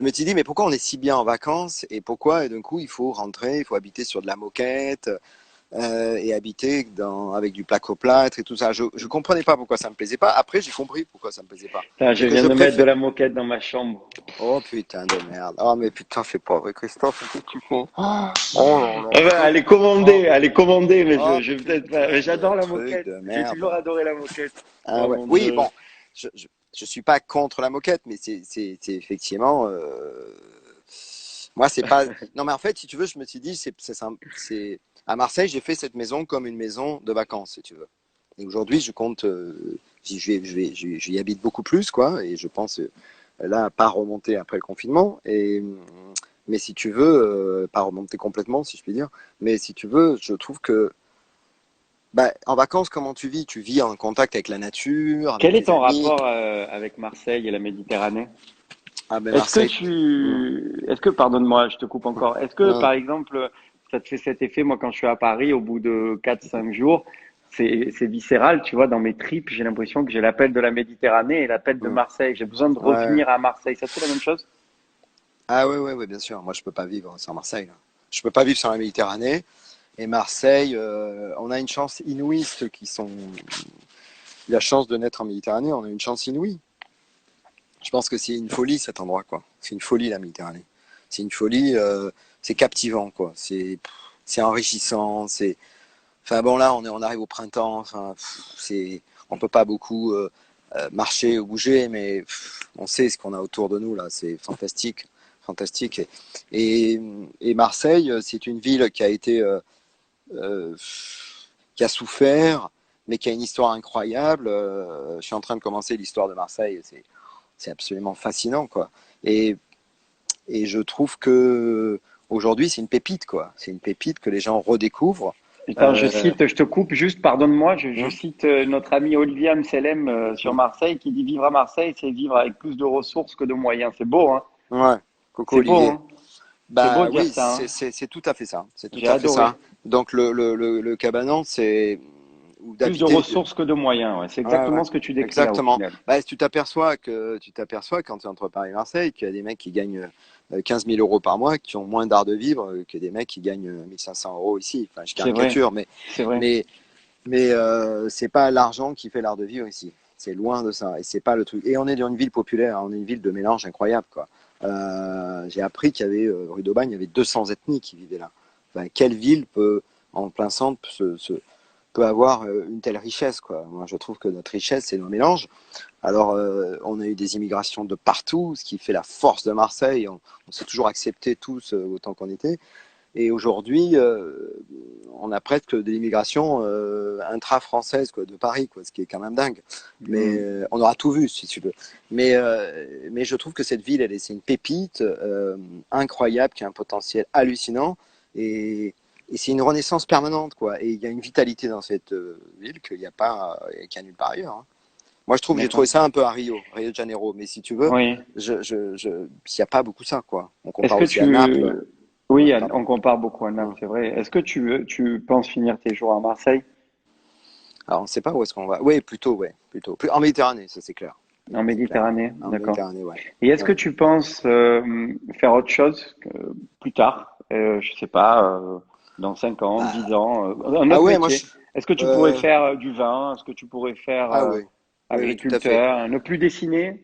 je me suis dit, mais pourquoi on est si bien en vacances et pourquoi, et d'un coup, il faut rentrer, il faut habiter sur de la moquette et habiter avec du placo-plâtre et tout ça. Je comprenais pas pourquoi ça me plaisait pas. Après, j'ai compris pourquoi ça me plaisait pas. Putain, Et je que viens je de mettre de préfère. la moquette dans ma chambre. Oh putain de merde. Oh mais putain, c'est pas vrai, Christophe, qu'est-ce que tu fais? Oh là là, Ah bah, qu'est-ce que tu prends? elle est commandée, mais Oh je vais peut-être pas. Mais putain de j'adore la truc moquette. de J'ai merde. toujours adoré la moquette. Ah Oh ouais. mon Oui, Dieu. bon, je suis pas contre la moquette, mais c'est effectivement. Moi, c'est pas. Non, mais en fait, si tu veux, je me suis dit, à Marseille, j'ai fait cette maison comme une maison de vacances, si tu veux. Et aujourd'hui, je compte, j'y habite beaucoup plus, quoi, et je pense là pas remonter après le confinement. Mais si tu veux, pas remonter complètement, si je puis dire. Mais si tu veux, je trouve que bah, en vacances, comment tu vis? Tu vis en contact avec la nature, avec Quel est tes ton amis. rapport avec Marseille et la Méditerranée? Ah ben Marseille. Hum, Pardonne-moi, je te coupe hum, encore. Est-ce que, hum, par exemple, ça te fait cet effet, moi, quand je suis à Paris, au bout de 4, 5 jours, c'est viscéral, tu vois, dans mes tripes, j'ai l'impression que j'ai l'appel de la Méditerranée et l'appel de hum. Marseille. J'ai besoin de Ouais. revenir à Marseille. Ça te fait la même chose? Ah ouais, ouais, ouais, bien sûr. Moi, je peux pas vivre sans Marseille, là. Je peux pas vivre sans la Méditerranée. Et Marseille, on a une chance inouïe, ceux qui sont la chance de naître en Méditerranée, on a une chance inouïe. Je pense que c'est une folie cet endroit, quoi. C'est une folie la Méditerranée. C'est une folie, c'est captivant, quoi. C'est enrichissant. Enfin bon là, on arrive au printemps. Enfin, on peut pas beaucoup marcher ou bouger, mais on sait ce qu'on a autour de nous là. C'est fantastique, fantastique. Et, et Marseille, c'est une ville qui a été euh, qui a souffert, mais qui a une histoire incroyable. Je suis en train de commencer l'histoire de Marseille. C'est absolument fascinant, quoi. Et, et je trouve que aujourd'hui, c'est une pépite, quoi. C'est une pépite que les gens redécouvrent. Attends, Euh, je te coupe juste, pardonne-moi, je hum, cite notre ami Olivier Amselem sur hum. Marseille qui dit vivre à Marseille, c'est vivre avec plus de ressources que de moyens. C'est beau, hein? Ouais, Coco C'est beau, Olivier. hein? C'est beau Bah de dire oui, ça, hein? c'est tout à fait ça. C'est tout J'ai à fait ça. adoré. Donc le cabanon, c'est ou Plus de d'habiter. ressources que de moyens, ouais. C'est Ouais, ouais, exactement ce que tu décris là au exactement. final. Bah, tu t'aperçois quand tu es entre Paris et Marseille qu'il y a des mecs qui gagnent 15 000 euros par mois, qui ont moins d'art de vivre que des mecs qui gagnent 1500 euros ici. Enfin, je C'est vrai, caricature, c'est vrai. mais, mais c'est pas l'argent qui fait l'art de vivre ici. C'est loin de ça. Et c'est pas le truc. Et on est dans une ville populaire, hein. On est une ville de mélange incroyable, quoi. J'ai appris qu'il y avait, rue d'Aubagne, il y avait 200 ethnies qui vivaient là. Enfin, quelle ville peut, en plein centre, peut avoir une telle richesse, quoi. Moi, je trouve que notre richesse, c'est nos mélanges. Alors, on a eu des immigrations de partout, ce qui fait la force de Marseille. On s'est toujours accepté tous autant qu'on était. Et aujourd'hui, on a presque de l'immigration intra-française, quoi, de Paris, quoi, ce qui est quand même dingue. Mais Hmm. on aura tout vu, si tu veux. Mais je trouve que cette ville, c'est une pépite incroyable, qui a un potentiel hallucinant. Et, et c'est une renaissance permanente, quoi. Et il y a une vitalité dans cette ville qu'il n'y a pas, qu'il y a nulle part ailleurs, hein. Moi, je trouve que j'ai trouvé D'accord. ça un peu à Rio de Janeiro. Mais si tu veux, Oui. il n'y a pas beaucoup ça, quoi. On Est-ce compare que aussi à Naples. tu... Oui, Pardon. on compare beaucoup à Naples, Hum. c'est vrai. Est-ce que tu penses finir tes jours à Marseille? Alors, on ne sait pas où est-ce qu'on va. Oui, plutôt, ouais, plutôt. En Méditerranée, ça c'est clair. En C'est clair. Méditerranée, En d'accord. Méditerranée, ouais. Et est-ce que Ouais. tu penses faire autre chose plus tard? Je sais pas, dans 5 ans, 10 Bah, ans, un ah autre ouais, métier. Est-ce que tu pourrais euh, faire du vin? Est-ce que tu pourrais faire ah ouais, oui, oui, tout à fait. agriculteur? Ne plus dessiner?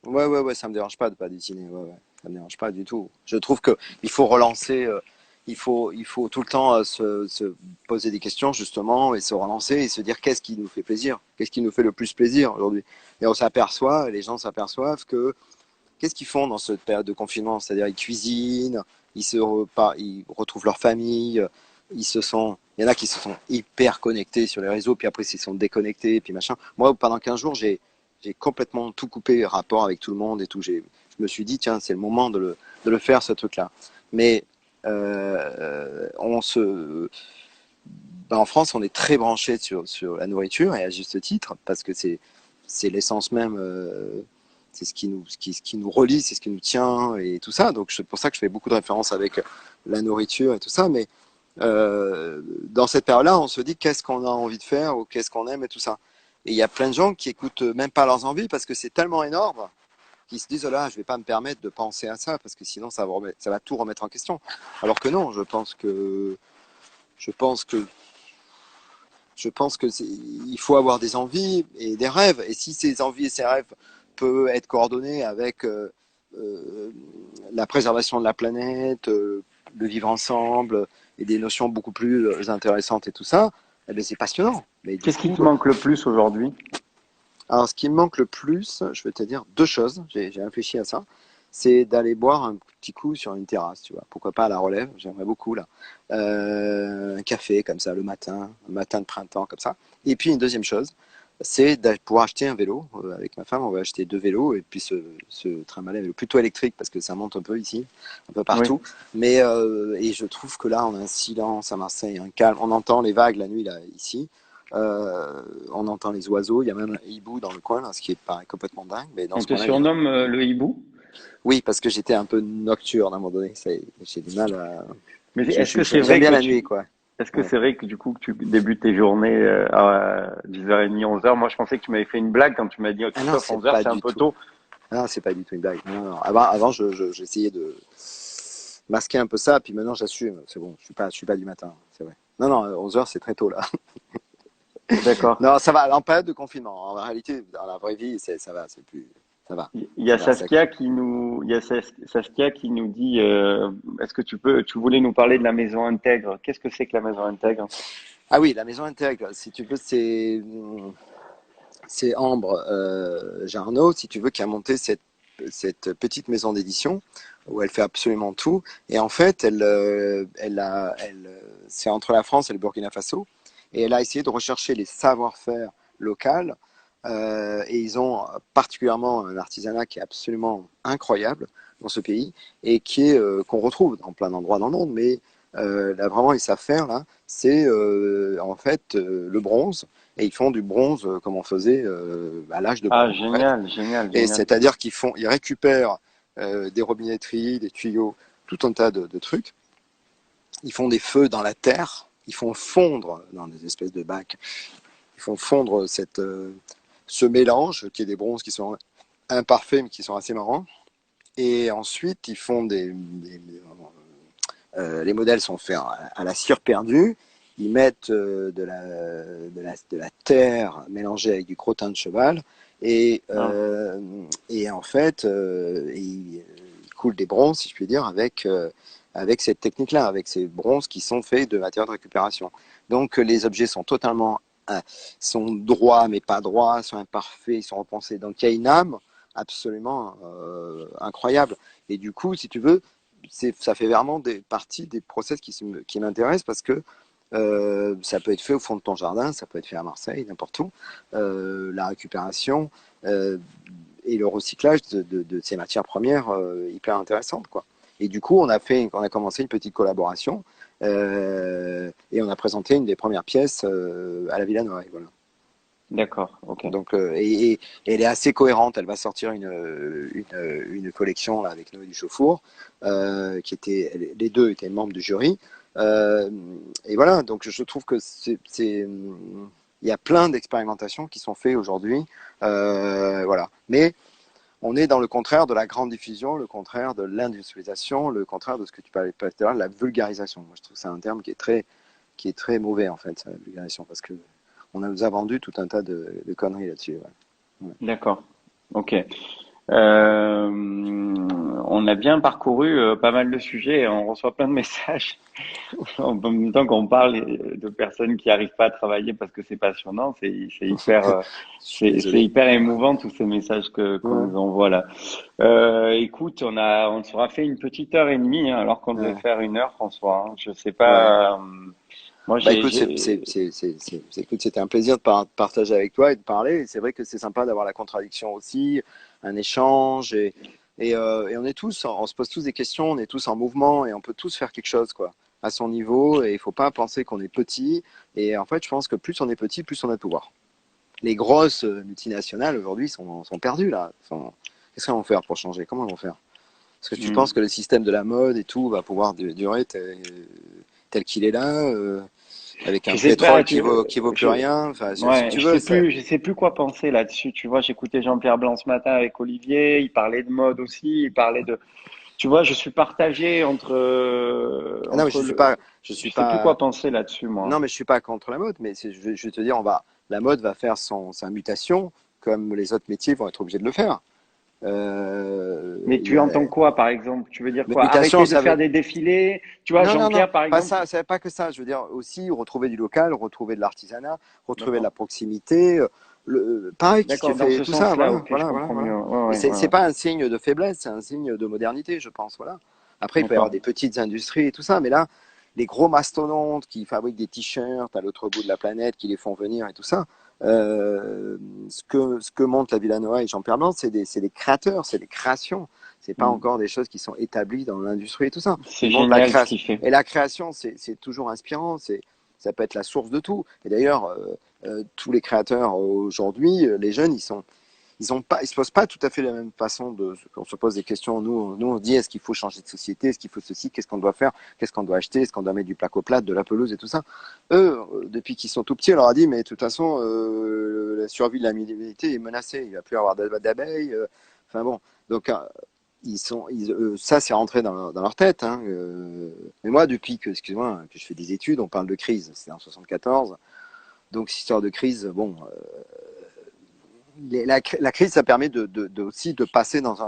Ouais, ouais, ouais, ça me dérange pas de pas dessiner. Ouais, ouais, ça me dérange pas du tout. Je trouve que il faut relancer. Il faut tout le temps se poser des questions justement et se relancer et se dire qu'est-ce qui nous fait plaisir, qu'est-ce qui nous fait le plus plaisir aujourd'hui. Et on s'aperçoit, les gens s'aperçoivent que qu'est-ce qu'ils font dans cette période de confinement? C'est-à-dire ils cuisinent, ils retrouvent leur famille, il y en a qui se sont hyper connectés sur les réseaux, puis après ils se sont déconnectés, puis machin. Moi, pendant 15 jours, j'ai complètement tout coupé, rapport avec tout le monde et tout. Je me suis dit, tiens, c'est le moment de le faire, ce truc-là. Mais on se, ben, en France, on est très branché sur la nourriture, et à juste titre, parce que c'est l'essence même, c'est ce qui nous relie, c'est ce qui nous tient, et tout ça. Donc c'est pour ça que je fais beaucoup de références avec la nourriture et tout ça. Mais dans cette période-là, on se dit qu'est-ce qu'on a envie de faire, ou qu'est-ce qu'on aime et tout ça. Et il y a plein de gens qui écoutent même pas leurs envies, parce que c'est tellement énorme qui se disent, oh là, je vais pas me permettre de penser à ça parce que sinon ça va tout remettre en question. Alors que non, je pense que il faut avoir des envies et des rêves. Et si ces envies et ces rêves peuvent être coordonnés avec euh, la préservation de la planète, le vivre ensemble et des notions beaucoup plus intéressantes et tout ça, eh bien, c'est passionnant. Mais du Qu'est-ce qui coup, te manque le plus aujourd'hui? alors ce qui me manque le plus, je vais te dire deux choses. J'ai réfléchi à ça. C'est d'aller boire un petit coup sur une terrasse, tu vois. Pourquoi pas à la relève, j'aimerais beaucoup là. Un café comme ça le matin, un matin de printemps comme ça. Et puis une deuxième chose, c'est de pouvoir acheter un vélo. Avec ma femme, on va acheter deux vélos et puis se trimballer un vélo plutôt électrique parce que ça monte un peu ici, un peu Oui. partout. Mais et je trouve que là, on a un silence à Marseille, un calme. On entend les vagues la nuit là ici. On entend les oiseaux. Il y a même un hibou dans le coin là, ce qui paraît complètement dingue. Mais dans On ce te coin-là, il y a surnomme le hibou. oui, parce que j'étais un peu nocturne à un moment donné. J'ai du mal à. Mais est-ce que c'est J'aime vrai bien que la nuit, quoi. est-ce que Ouais. c'est vrai que du coup que tu débutes tes journées à 10h30, 11h? Moi, je pensais que tu m'avais fait une blague quand tu m'as dit, oh, Ah non, Christophe, c'est 11h, pas c'est un du peu tout. tôt. Ah non, c'est pas du tout une blague. Non, non. Avant, j'essayais de masquer un peu ça, puis maintenant j'assume. C'est bon, je suis pas du matin, c'est vrai. Non, non, 11 heures, c'est très tôt là. D'accord. Non, ça va. En période de confinement, en réalité, dans la vraie vie, ça va, c'est plus, ça va, Il y a ça va. Saskia qui nous dit, est-ce que tu voulais nous parler de la maison intègre? Qu'est-ce que c'est que la maison intègre? Ah oui, la maison intègre, si tu veux, c'est Ambre Jarno, si tu veux, qui a monté cette petite maison d'édition où elle fait absolument tout. Et en fait, c'est entre la France et le Burkina Faso. Et elle a essayé de rechercher les savoir-faire locaux. Et ils ont particulièrement un artisanat qui est absolument incroyable dans ce pays et qu'on retrouve dans plein d'endroits dans le monde. Mais là, vraiment, ils savent faire, là, c'est en fait le bronze. Et ils font du bronze comme on faisait à l'âge de Ah, bronze, en fait. génial, génial, Et génial. c'est-à-dire ils récupèrent des robinetteries, des tuyaux, tout un tas de trucs. Ils font des feux dans la terre. Ils font fondre dans des espèces de bacs. Ils font fondre ce mélange qui est des bronzes qui sont imparfaits mais qui sont assez marrants. Et ensuite, ils font les modèles sont faits à la cire perdue. Ils mettent de la terre mélangée avec du crottin de cheval. Et, Ah, euh, et en fait, ils coulent des bronzes, si je puis dire, avec cette technique-là, avec ces bronzes qui sont faits de matériaux de récupération. Donc les objets sont totalement sont droits mais pas droits, sont imparfaits, ils sont repensés. Donc il y a une âme absolument incroyable. Et du coup, si tu veux, ça fait vraiment partie des process qui m'intéressent parce que ça peut être fait au fond de ton jardin, ça peut être fait à Marseille, n'importe où. La récupération euh, et le recyclage de ces matières premières hyper intéressantes, quoi. Et du coup, on a commencé une petite collaboration et on a présenté une des premières pièces à la Villa Noire. Voilà. d'accord, ok. Donc, et elle est assez cohérente. Elle va sortir une collection là, avec Noé Duchauffour, les deux étaient membres du jury. Euh, et voilà, donc je trouve que il y a plein d'expérimentations qui sont faites aujourd'hui. Voilà. Mais on est dans le contraire de la grande diffusion, le contraire de l'industrialisation, le contraire de ce que tu parlais tout à l'heure, la vulgarisation. Moi, je trouve que c'est un terme qui est très mauvais, en fait, la vulgarisation, parce que on nous a vendu tout un tas de conneries là-dessus. Ouais. Ouais. D'accord, ok. On a bien parcouru pas mal de sujets et on reçoit plein de messages en même temps qu'on parle de personnes qui n'arrivent pas à travailler parce que c'est passionnant. C'est hyper, Je suis c'est désolé. hyper émouvant tous ces messages qu'on Ouais. nous envoie là. Écoute, on sera fait une petite heure et demie hein, alors qu'on devait Ouais. faire 1 heure, François. Hein. Je sais Ouais. pas. Moi, Bah écoute, écoute, c'était un plaisir de partager avec toi et de parler. Et c'est vrai que c'est sympa d'avoir la contradiction aussi, un échange et on est tous, on se pose tous des questions, on est tous en mouvement et on peut tous faire quelque chose quoi, à son niveau. Et il faut pas penser qu'on est petit. Et en fait, je pense que plus on est petit, plus on a de pouvoir. Les grosses multinationales aujourd'hui sont perdues là. Qu'est-ce qu'elles vont faire pour changer? Comment elles vont faire? Est-ce que tu penses hmm, que le système de la mode et tout va pouvoir durer tel qu'il est là? avec Je un sais pas, pétrole qui vaut plus rien. Enfin, si ouais, tu veux, c'est. je sais plus quoi penser là-dessus. Tu vois, j'écoutais Jean-Pierre Blanc ce matin avec Olivier. Il parlait de mode aussi. Il parlait de, tu vois, je suis partagé Ah non, mais je je suis sais plus pas. quoi penser là-dessus, Non, moi. mais je suis pas contre la mode, mais je vais te dire, la mode va faire sa mutation, comme les autres métiers vont être obligés de le faire. Mais Il y tu a, entends quoi, par exemple? Tu veux dire mais quoi? mutation, Arrêter de ça faire veut. des défilés? Tu vois, Non, non, non, Jean-Pierre, par pas exemple. ça. C'est pas que ça. Je veux dire aussi retrouver du local, retrouver de l'artisanat, retrouver de la D'accord. proximité. Pareil, qu'est-ce que tu D'accord, dans fais, ce tout ça, sens-là, voilà, ok, je voilà, voilà, comprends voilà. mieux. Ouais, Et ouais, ouais, c'est ouais. pas un signe de faiblesse, c'est un signe de modernité, je pense, voilà. Après, il peut y avoir D'accord. des petites industries et tout ça, mais là, les gros mastodontes qui fabriquent des t-shirts à l'autre bout de la planète, qui les font venir et tout ça, ce que montre la Villanoa et Jean-Pierre Blanc, c'est des créateurs, c'est des créations. C'est pas Hmm. encore des choses qui sont établies dans l'industrie et tout ça. C'est Ils montrent la génial ce création. qu'il fait. Et la création, c'est toujours inspirant. Ça peut être la source de tout. Et d'ailleurs, tous les créateurs aujourd'hui, les jeunes, ils se posent pas tout à fait la même façon on se pose des questions. Nous, on se dit, est-ce qu'il faut changer de société? Est-ce qu'il faut ceci? Qu'est-ce qu'on doit faire? Qu'est-ce qu'on doit acheter? Est-ce qu'on doit mettre du placo-plate, de la pelouse et tout ça? Eux, depuis qu'ils sont tout petits, on leur a dit, mais de toute façon, la survie de l'humanité est menacée. Il va plus y avoir d'abeilles. Enfin bon. Donc, ça, c'est rentré dans leur tête. Hein. Mais moi, depuis excuse-moi, que je fais des études, on parle de crise. C'est en 74. Donc, cette histoire de crise, bon, la crise, ça permet aussi de passer dans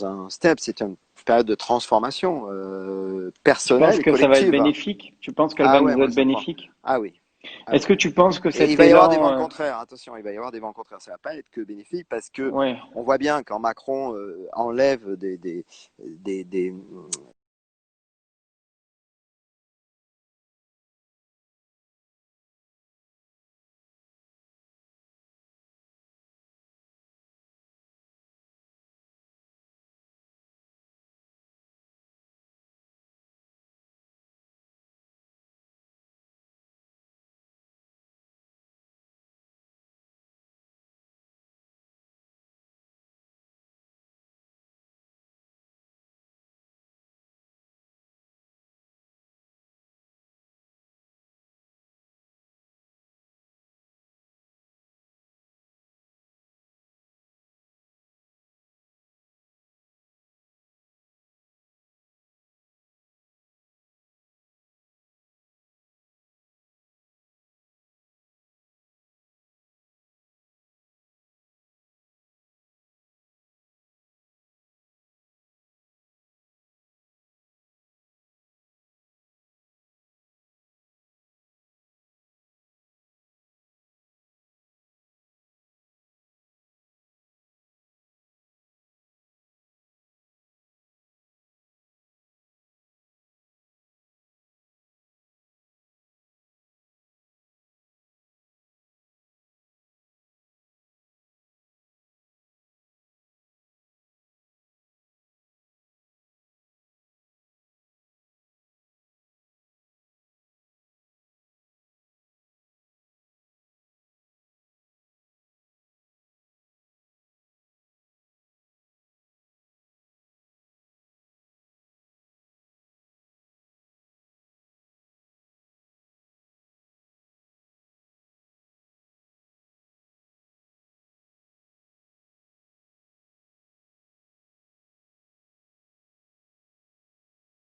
un step. C'est une période de transformation Tu penses personnelle et que ça va être collective. bénéfique? Tu penses qu'elle va Ah ouais, nous moi être je crois. bénéfique? Ah oui, ah Est-ce oui. que tu penses que Et il cet va y avoir des vents élan, contraires. Attention, il va y avoir des vents contraires. Ça va pas être que bénéfique parce que ouais, on voit bien quand Macron enlève des